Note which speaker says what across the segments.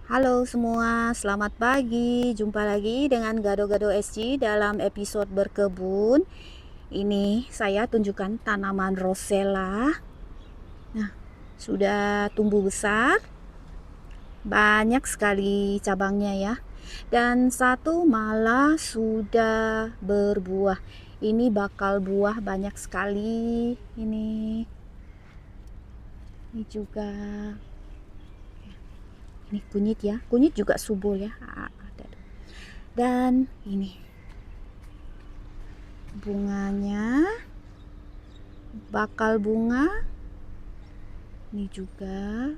Speaker 1: Halo semua, selamat pagi. Jumpa lagi dengan Gado-Gado SG dalam episode berkebun. Ini saya tunjukkan tanaman rosella. Nah, sudah tumbuh besar. Banyak sekali cabangnya ya. Dan satu malah sudah berbuah. Ini bakal buah banyak sekali. Ini juga. Ini kunyit ya, kunyit juga subur ya. Ada. Dan ini bunganya bakal bunga. Ini juga.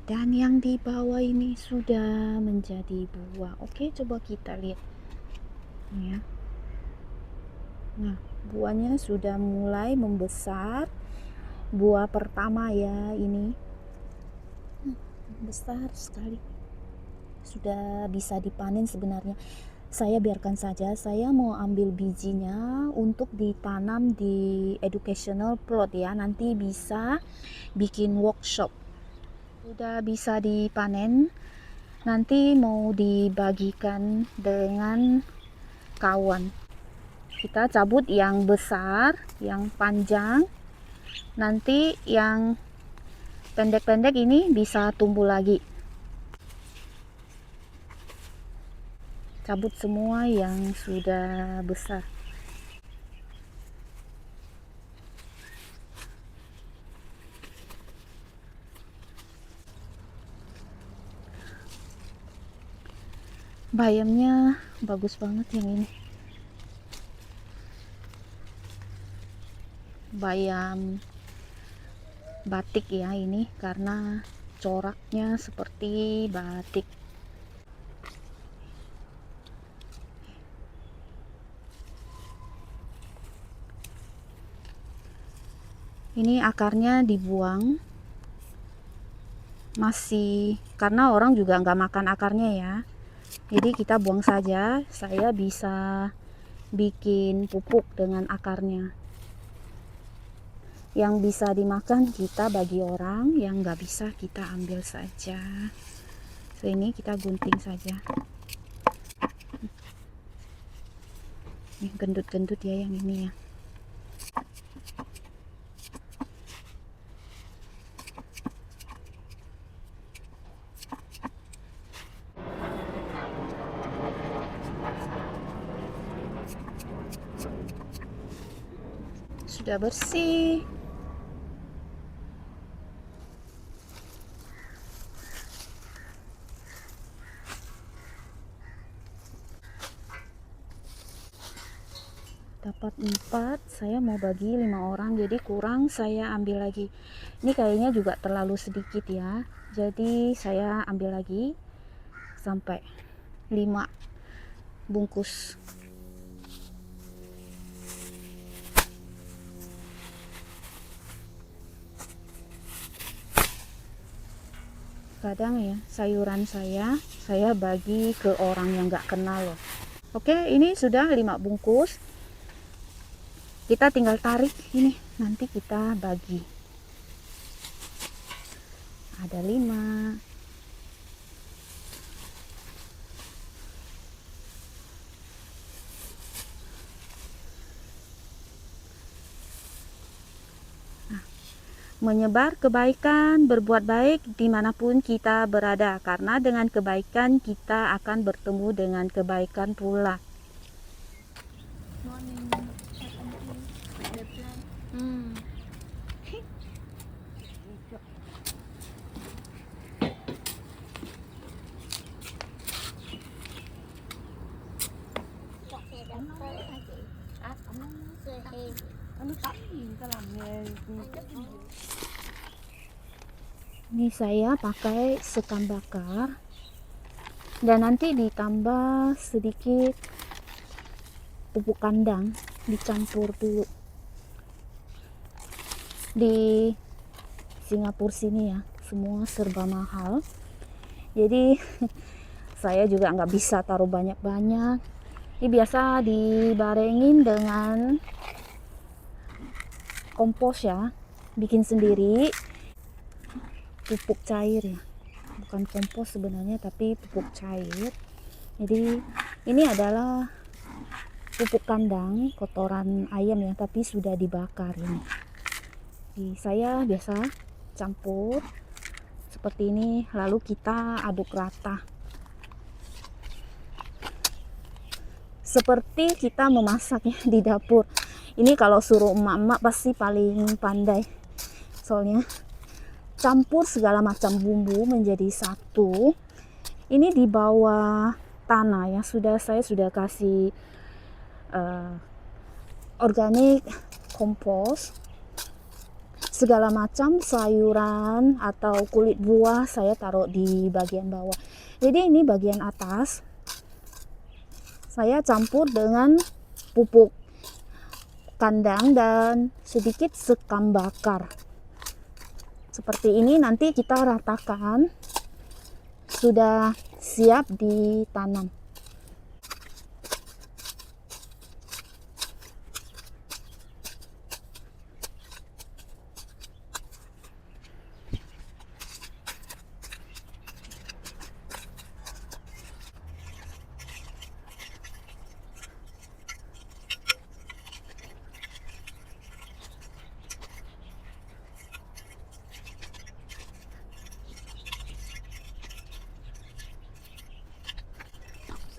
Speaker 1: Dan yang di bawah ini sudah menjadi buah. Oke, coba kita lihat. Ini ya. Nah, buahnya sudah mulai membesar. Buah pertama ya ini. Besar sekali. Sudah bisa dipanen sebenarnya. Saya biarkan saja, saya mau ambil bijinya untuk ditanam di educational plot ya, nanti bisa bikin workshop. Sudah bisa dipanen, nanti mau dibagikan dengan kawan. Kita cabut yang besar, yang panjang, nanti yang pendek-pendek ini bisa tumbuh lagi. Cabut semua yang sudah besar. Bayamnya bagus banget yang ini. Bayam batik ya ini, karena coraknya seperti batik. Ini akarnya dibuang, masih karena orang juga nggak makan akarnya ya, jadi kita buang saja. Saya bisa bikin pupuk dengan akarnya. Yang bisa dimakan kita bagi orang, yang nggak bisa kita ambil saja. So, ini kita gunting saja. Ini gendut-gendut ya yang ini ya. Sudah bersih. Dapat 4, saya mau bagi 5 orang, jadi kurang saya ambil lagi. Ini kayaknya juga terlalu sedikit ya, jadi saya ambil lagi sampai 5 bungkus. Kadang ya sayuran saya bagi ke orang yang nggak kenal loh. Oke, ini sudah 5 bungkus. Kita tinggal tarik ini, nanti kita bagi. Ada 5. Menyebar kebaikan, berbuat baik dimanapun kita berada, karena dengan kebaikan kita akan bertemu dengan kebaikan pula. Ini saya pakai sekam bakar dan nanti ditambah sedikit pupuk kandang, dicampur dulu. Di Singapura sini ya semua serba mahal, jadi saya juga nggak bisa taruh banyak-banyak. Ini biasa dibarengin dengan kompos ya, bikin sendiri, pupuk cair ya. bukan kompos sebenarnya, tapi pupuk cair. Jadi ini adalah pupuk kandang kotoran ayam ya, tapi sudah dibakar ini. Jadi saya biasa campur seperti ini, lalu kita aduk rata seperti kita memasak ya di dapur. Ini kalau suruh emak-emak pasti paling pandai, soalnya campur segala macam bumbu menjadi satu. Ini di bawah tanah ya, saya sudah kasih organik kompos, segala macam sayuran atau kulit buah saya taruh di bagian bawah. Jadi ini bagian atas saya campur dengan pupuk kandang dan sedikit sekam bakar. Seperti ini, nanti kita ratakan, sudah siap ditanam.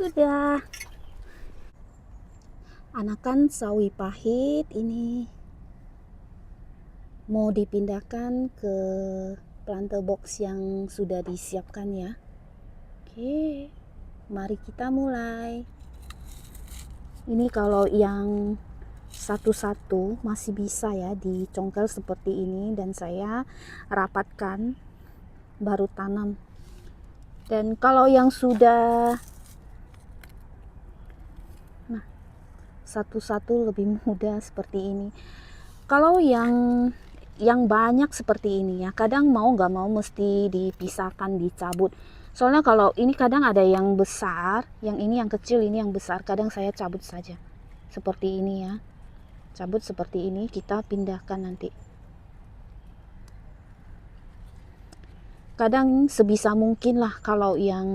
Speaker 1: Sudah. Anakan sawi pahit ini mau dipindahkan ke planter box yang sudah disiapkan ya. Oke, mari kita mulai. Ini kalau yang satu-satu masih bisa ya dicongkel seperti ini, dan saya rapatkan baru tanam. Dan kalau yang sudah satu-satu lebih mudah seperti ini. Kalau yang banyak seperti ini ya, kadang mau nggak mau mesti dipisahkan, dicabut. Soalnya kalau ini kadang ada yang besar, yang ini yang kecil, ini yang besar, kadang saya cabut saja seperti ini ya, cabut seperti ini, kita pindahkan nanti. Kadang sebisa mungkin lah, kalau yang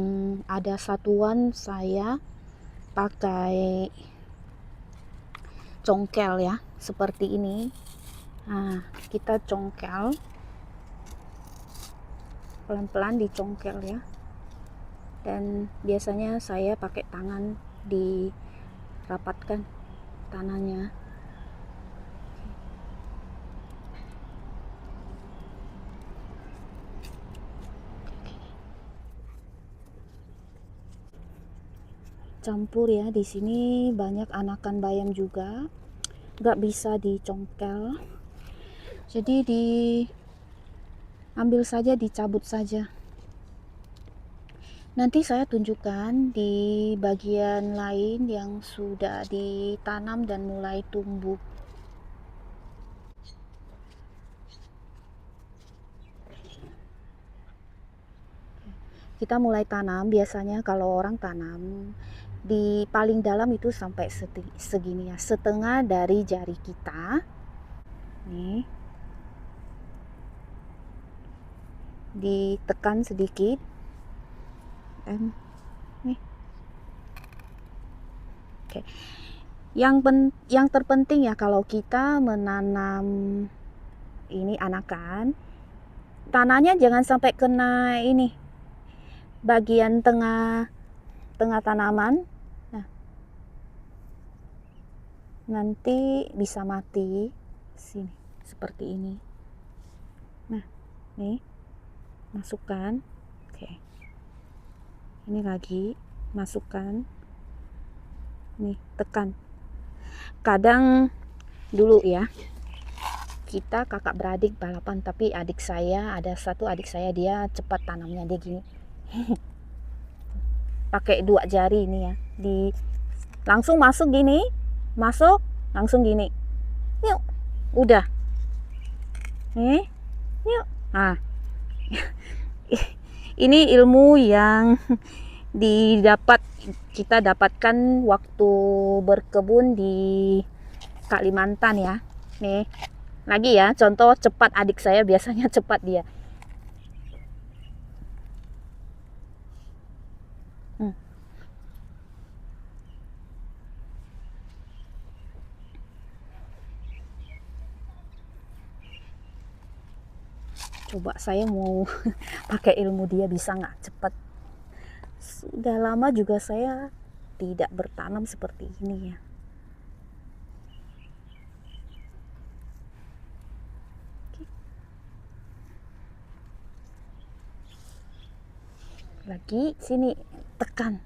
Speaker 1: ada satuan saya pakai congkel ya, seperti ini. Nah, kita congkel pelan-pelan, dicongkel ya. Dan biasanya saya pakai tangan dirapatkan tanahnya. Campur ya, di sini banyak anakan bayam juga, nggak bisa dicongkel, jadi diambil saja, dicabut saja. Nanti saya tunjukkan di bagian lain yang sudah ditanam dan mulai tumbuh. Kita mulai tanam, biasanya kalau orang tanam di paling dalam itu sampai segini ya, setengah dari jari kita. Nih, ditekan sedikit, dan nih. Oke. Yang terpenting ya, kalau kita menanam ini anakan, tanahnya jangan sampai kena ini bagian tengah tanaman. Nah, nanti bisa mati sini seperti ini. Nah, nih masukkan. Oke, ini lagi masukkan, nih tekan. Kadang dulu ya, kita kakak beradik balapan, tapi adik saya, ada satu adik saya, dia cepat tanamnya, dia gini pakai 2 jari ini ya, langsung masuk gini, masuk langsung gini, yuk, udah nih, yuk. Nah, ini ilmu yang kita dapatkan waktu berkebun di Kalimantan ya. Nih lagi ya, contoh cepat adik saya, biasanya cepat dia. Hmm. Coba saya mau pakai ilmu dia bisa nggak cepat. Sudah lama juga saya tidak bertanam seperti ini ya. Lagi sini tekan.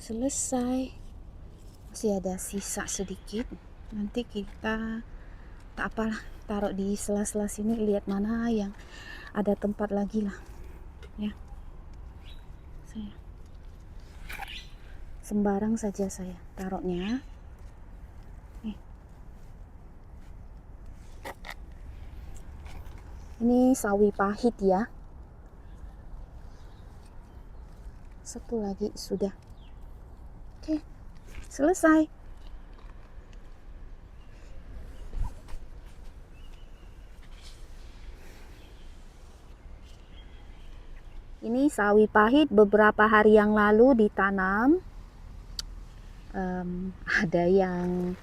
Speaker 1: Selesai. Masih ada sisa sedikit. Nanti kita tak apalah, taruh di sela-sela sini, lihat mana yang ada tempat lagi lah ya. Saya sembarang saja saya taruhnya. Ini sawi pahit ya. Satu lagi sudah. Oke, selesai. Ini sawi pahit beberapa hari yang lalu ditanam. Ada yang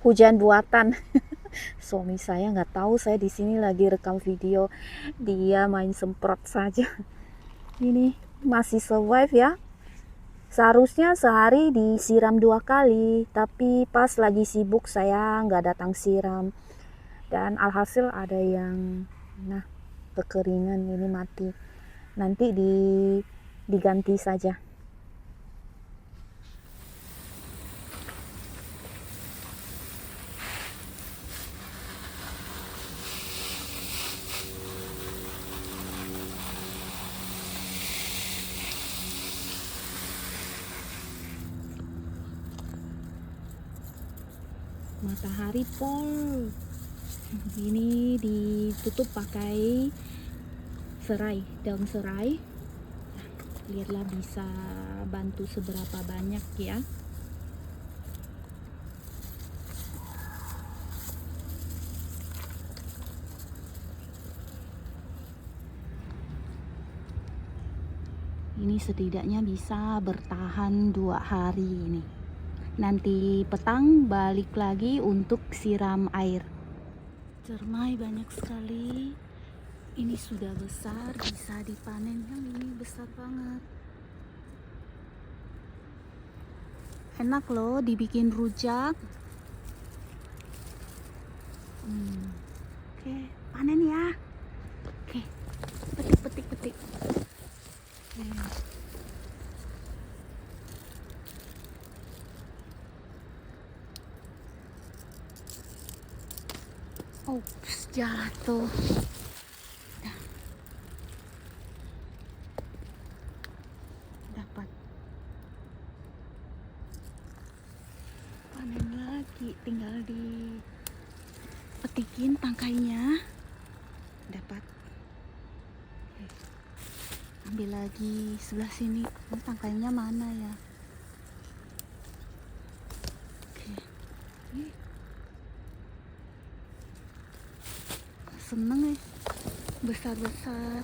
Speaker 1: hujan buatan. Suami saya nggak tahu saya di sini lagi rekam video, dia main semprot saja. Ini masih survive ya. Seharusnya sehari disiram 2 kali, tapi pas lagi sibuk saya nggak datang siram. Dan alhasil ada yang kekeringan, ini mati. Nanti diganti saja. Matahari pol. Ini ditutup pakai serai, daun serai. Lihatlah bisa bantu seberapa banyak ya. Ini setidaknya bisa bertahan 2 hari ini. Nanti petang balik lagi untuk siram air. Cermai banyak sekali. Ini sudah besar, bisa dipanen. Yang ini besar banget. Enak loh dibikin rujak. Oke, panen ya. Oke, petik. Ups, jatuh. Dapat. Panen lagi, tinggal dipetikin tangkainya. Dapat. Ambil lagi sebelah sini. Ini tangkainya mana ya? Oke. Seneng ya, besar-besar.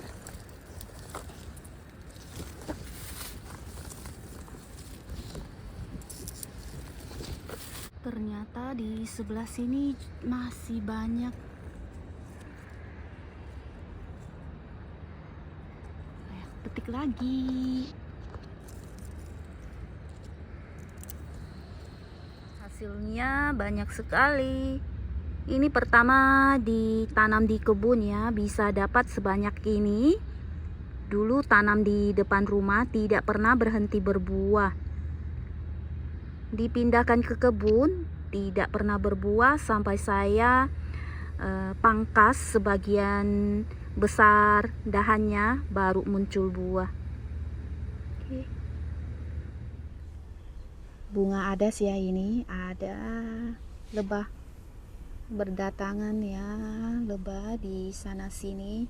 Speaker 1: Ternyata di sebelah sini masih banyak. Petik lagi. Hasilnya banyak sekali. Ini pertama ditanam di kebun ya, bisa dapat sebanyak ini. Dulu tanam di depan rumah, tidak pernah berhenti berbuah. Dipindahkan ke kebun, tidak pernah berbuah sampai saya pangkas sebagian besar dahannya, baru muncul buah. Oke. Bunga adas ya, ini ada lebah berdatangan ya, lebah di sana sini,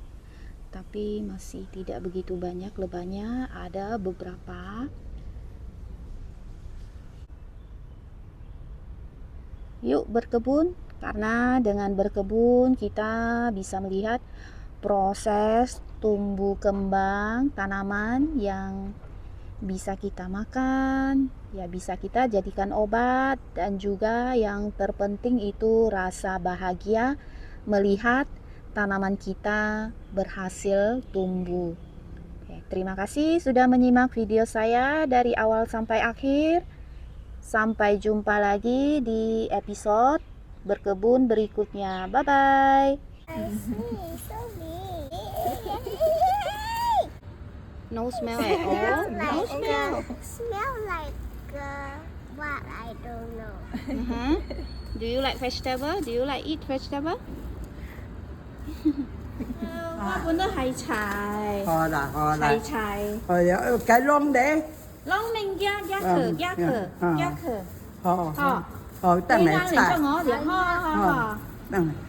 Speaker 1: tapi masih tidak begitu banyak lebahnya, ada beberapa. Yuk berkebun, karena dengan berkebun kita bisa melihat proses tumbuh kembang tanaman yang bisa kita makan, ya bisa kita jadikan obat, dan juga yang terpenting itu rasa bahagia melihat tanaman kita berhasil tumbuh. Oke, terima kasih sudah menyimak video saya dari awal sampai akhir. Sampai jumpa lagi di episode berkebun berikutnya. Bye bye. No smell at all. No smell.
Speaker 2: Smell like what I don't know.
Speaker 1: Do you like vegetable? Do you like eat vegetable? 我本來係柴，
Speaker 3: 好啦好啦，
Speaker 1: 係柴，
Speaker 3: 哎呀，cái lông đấy,
Speaker 1: 攞命呀一顆一顆一顆，
Speaker 3: 好，
Speaker 1: 好，
Speaker 3: 好，等
Speaker 1: 你
Speaker 3: 嚟
Speaker 1: 啱嚟咗
Speaker 3: 菜，
Speaker 1: 我哋，好好好。
Speaker 3: 等嚟。